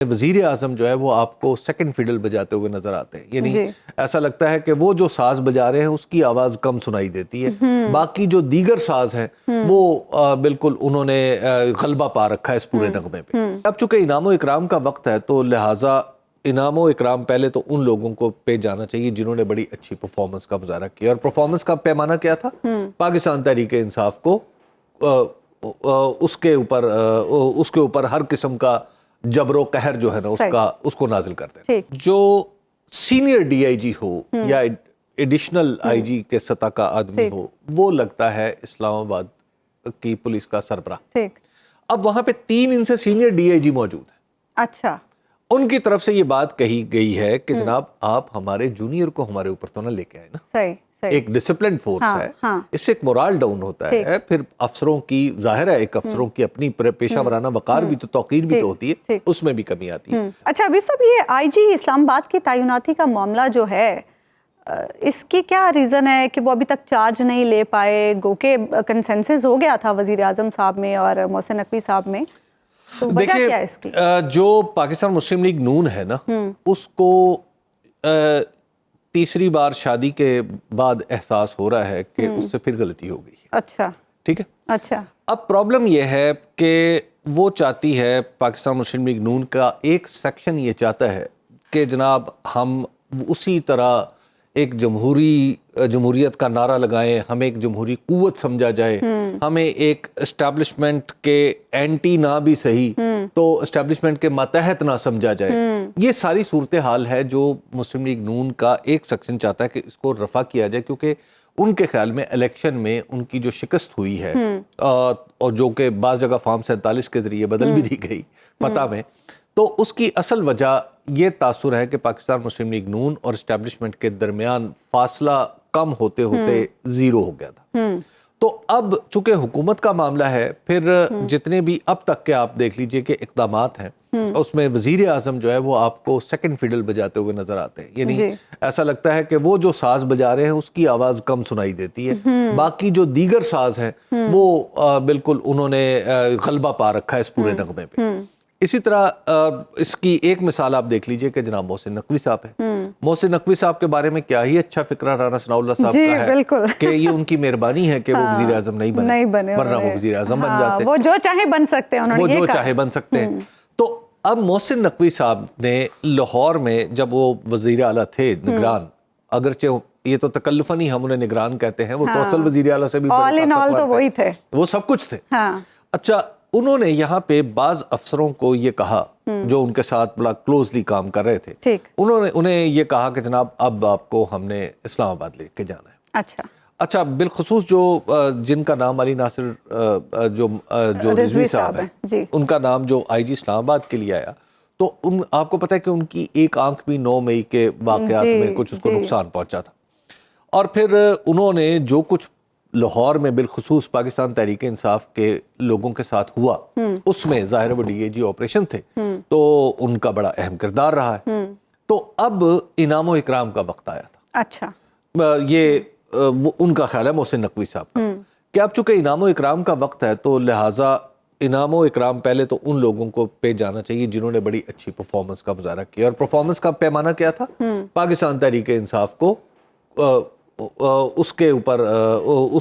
وزیر اعظم جو ہے وہ آپ کو سیکنڈ فیڈل بجاتے ہوئے نظر آتے ہیں، یعنی ایسا لگتا ہے کہ وہ جو ساز بجا رہے ہیں اس کی آواز کم سنائی دیتی ہے، باقی جو دیگر ساز ہیں وہ بالکل انہوں نے غلبہ پا رکھا ہے اس پورے نغمے پہ۔ اب چونکہ انعام و اکرام کا وقت ہے تو لہٰذا انعام و اکرام پہلے تو ان لوگوں کو پہ جانا چاہیے جنہوں نے بڑی اچھی پرفارمنس کا مظاہرہ کیا، اور پرفارمنس کا پیمانہ کیا تھا؟ پاکستان تحریک انصاف کو اس کے اوپر ہر قسم کا جبر و قہر جو ہے نا اس کو نازل کرتے ہیں۔ جو سینئر ڈی آئی جی ہو یا ایڈیشنل آئی جی کے سطح کا آدمی ہو، وہ لگتا ہے اسلام آباد کی پولیس کا سربراہ۔ اب وہاں پہ 3 ان سے سینئر ڈی آئی جی موجود ہیں۔ اچھا، ان کی طرف سے یہ بات کہی گئی ہے کہ جناب آپ ہمارے جونیئر کو ہمارے اوپر تو نہ لے کے آئے نا۔ صحیح ایک ڈسپلن فورس ہے، اس سے ایک مورال ڈاؤن ہوتا ہے، پھر افسروں کی ظاہر ہے ایک افسروں کی اپنی پیشہ ورانہ وقار بھی تو توقیر بھی تو ہوتی ہے، اس میں بھی کمی آتی ہے۔ اچھا حبیب صاحب، یہ آئی جی اسلام آباد کی تعیناتی کا معاملہ جو ہے اس کی کیا ریزن ہے کہ وہ ابھی تک چارج نہیں لے پائے؟ گو کہ کنسنسس ہو گیا تھا وزیر اعظم صاحب میں اور محسن نقوی صاحب میں، تو وجہ کیا ہے اس کی؟ جو پاکستان مسلم لیگ نون ہے نا، اس کو تیسری بار شادی کے بعد احساس ہو رہا ہے کہ اس سے پھر غلطی ہو گئی ہے۔ اچھا، ٹھیک ہے۔ اچھا، اب پرابلم یہ ہے کہ وہ چاہتی ہے، پاکستان مسلم لیگ نون کا ایک سیکشن یہ چاہتا ہے کہ جناب ہم اسی طرح ایک جمہوریت کا نعرہ لگائیں، ہمیں ایک جمہوری قوت سمجھا جائے، ہمیں ایک اسٹیبلشمنٹ کے اینٹی نہ بھی صحیح تو اسٹیبلشمنٹ کے ماتحت نہ سمجھا جائے۔ یہ ساری صورتحال ہے جو مسلم لیگ نون کا ایک سیکشن چاہتا ہے کہ اس کو رفع کیا جائے، کیونکہ ان کے خیال میں الیکشن میں ان کی جو شکست ہوئی ہے اور جو کہ بعض جگہ فارم 47 کے ذریعے بدل بھی دی گئی فتح میں، تو اس کی اصل وجہ یہ تاثر ہے کہ پاکستان مسلم لیگ نون اور اسٹیبلشمنٹ کے درمیان فاصلہ کم ہوتے ہوتے 0 ہو گیا تھا۔ تو اب چونکہ حکومت کا معاملہ ہے، پھر جتنے بھی اب تک کے آپ دیکھ لیجئے کہ اقدامات ہیں، اس میں وزیر اعظم جو ہے وہ آپ کو سیکنڈ فیڈل بجاتے ہوئے نظر آتے ہیں، یعنی ایسا لگتا ہے کہ وہ جو ساز بجا رہے ہیں اس کی آواز کم سنائی دیتی ہے، باقی جو دیگر ساز ہیں وہ بالکل انہوں نے غلبہ پا رکھا ہے اس پورے نغمے پہ۔ اسی طرح اس کی ایک مثال آپ دیکھ لیجئے کہ جناب محسن نقوی صاحب ہیں۔ محسن نقوی صاحب کے بارے میں کیا ہی اچھا فکرہ رانا ثناء اللہ صاحب کا ہے کہ یہ ان کی مہربانی ہے کہ وہ وزیر اعظم نہیں بنے، ورنہ وہ وزیر اعظم بن جاتے، وہ جو چاہے بن سکتے ہیں، وہ جو چاہے بن سکتے ہیں۔ تو اب محسن نقوی صاحب نے لاہور میں جب وہ وزیر اعلیٰ تھے نگران، اگرچہ یہ تو تکلفاً ہی ہم انہیں نگران کہتے ہیں، وہ تو اصل وزیر اعلیٰ سے بھی وہی تھے، وہ سب کچھ تھے۔ اچھا، انہوں نے یہاں پہ بعض افسروں کو یہ کہا جو ان کے ساتھ بڑا کلوزلی کام کر رہے تھے، انہیں یہ کہا کہ جناب اب آپ کو ہم نے اسلام آباد لے کے جانا ہے۔ اچھا، بالخصوص جو جن کا نام علی ناصر جو رضوی صاحب ہیں، ان کا نام جو آئی جی اسلام آباد کے لیے آیا، تو آپ کو پتہ ہے کہ ان کی ایک آنکھ بھی 9 مئی کے واقعات میں کچھ اس کو نقصان پہنچا تھا، اور پھر انہوں نے جو کچھ لاہور میں بالخصوص پاکستان تحریک انصاف کے لوگوں کے ساتھ ہوا، اس میں ظاہر وہ ڈی اے جی آپریشن تھے تو ان کا بڑا اہم کردار رہا ہے۔ تو اب انعام و اکرام کا وقت آیا تھا۔ اچھا، یہ ان کا خیال ہے محسن نقوی صاحب کا کہ اب چونکہ انعام و اکرام کا وقت ہے تو لہٰذا انعام و اکرام پہلے تو ان لوگوں کو پہ جانا چاہیے جنہوں نے بڑی اچھی پرفارمنس کا مظاہرہ کیا، اور پرفارمنس کا پیمانہ کیا تھا؟ پاکستان تحریک انصاف کو اس کے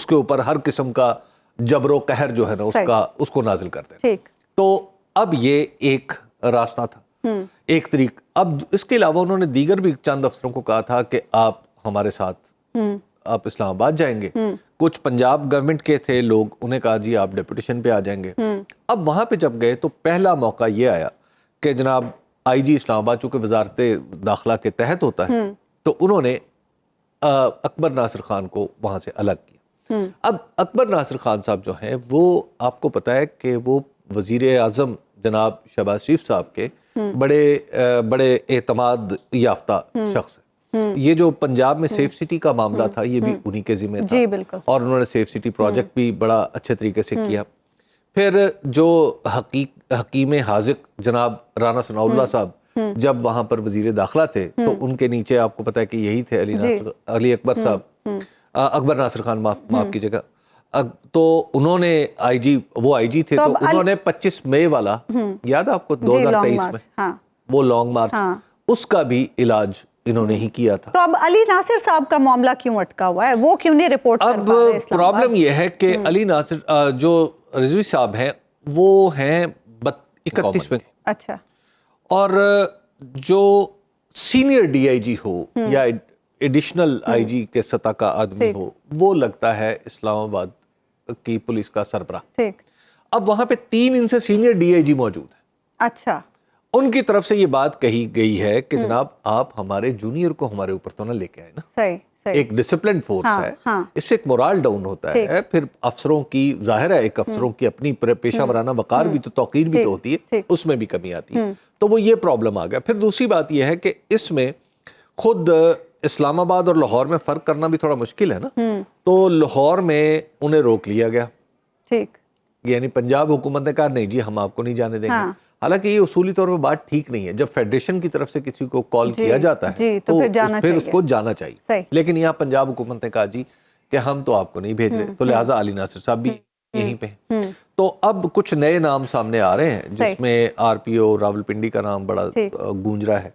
اوپر ہر قسم کا جبر و قہر جو ہے نا اس کو نازل کرتے ہیں۔ تو اب یہ ایک راستہ تھا، ایک طریق۔ اب اس کے علاوہ انہوں نے دیگر بھی چند افسروں کو کہا تھا کہ آپ ہمارے ساتھ آپ اسلام آباد جائیں گے۔ کچھ پنجاب گورنمنٹ کے تھے لوگ، انہیں کہا جی آپ ڈیپوٹیشن پہ آ جائیں گے۔ اب وہاں پہ جب گئے تو پہلا موقع یہ آیا کہ جناب آئی جی اسلام آباد چونکہ وزارت داخلہ کے تحت ہوتا ہے، تو انہوں نے اکبر ناصر خان کو وہاں سے الگ کیا۔ اب اکبر ناصر خان صاحب جو ہیں وہ آپ کو پتہ ہے کہ وہ وزیر اعظم جناب شہباز شریف صاحب کے بڑے اعتماد یافتہ شخص ہیں۔ یہ جو پنجاب میں سیف سٹی کا معاملہ تھا یہ بھی انہی کے ذمہ تھا، اور انہوں نے سیف سٹی پروجیکٹ بھی بڑا اچھے طریقے سے کیا۔ پھر جو حکیم حاذق جناب رانا ثناء اللہ صاحب جب وہاں پر وزیر داخلہ تھے تو ان کے نیچے آپ کو پتا ہے کہ یہی تھے علی اکبر صاحب، اکبر ناصر خان، معاف کیجیے گا۔ تو انہوں نے وہ آئی جی تھے، تو انہوں نے 25 مئی والا یاد آپ کو 2023 میں وہ لانگ مارچ، اس کا بھی علاج انہوں نے ہی کیا تھا. تو اب علی ناصر صاحب کا معاملہ کیوں اٹکا ہوا ہے؟ وہ کیوں نہیں رپورٹ کر پا رہے؟ اب پرابلم یہ ہے کہ علی ناصر جو رضوی صاحب ہیں وہ ہیں 31 میں، اچھا، اور جو سینئر ڈی آئی جی ہو یا ایڈیشنل آئی جی کے سطح کا آدمی ہو، وہ لگتا ہے اسلام آباد کی پولیس کا سربراہ. ٹھیک. اب وہاں پہ 3 ان سے سینئر ڈی آئی جی موجود ہیں. اچھا. ان کی طرف سے یہ بات کہی گئی ہے کہ جناب آپ ہمارے جونیئر کو ہمارے اوپر تو نہ لے کے آئے نا. صحیح. ایک ڈسپلن فورس ہے، اس سے ایک مورال ڈاؤن ہوتا ہے. پھر افسروں کی ظاہر ہے ایک افسروں کی اپنی پیشہ ورانہ وقار بھی تو توقیر بھی تو ہوتی ہے، اس میں بھی کمی آتی ہے. تو وہ یہ پرابلم آ گیا. پھر دوسری بات یہ ہے کہ اس میں خود اسلام آباد اور لاہور میں فرق کرنا بھی تھوڑا مشکل ہے نا. تو لاہور میں انہیں روک لیا گیا. ٹھیک. یعنی پنجاب حکومت نے کہا نہیں جی ہم آپ کو نہیں جانے دیں گے. حالانکہ یہ اصولی طور پہ بات ٹھیک نہیں ہے. جب فیڈریشن کی طرف سے کسی کو کال کیا جاتا ہے تو پھر اس کو جانا چاہیے. لیکن یہاں پنجاب حکومت نے کہا جی کہ ہم تو آپ کو نہیں بھیج رہے، تو لہٰذا علی ناصر صاحب بھی یہیں پہ ہیں. تو اب کچھ نئے نام سامنے آ رہے ہیں جس میں آر پی او راولپنڈی کا نام بڑا گونج رہا ہے.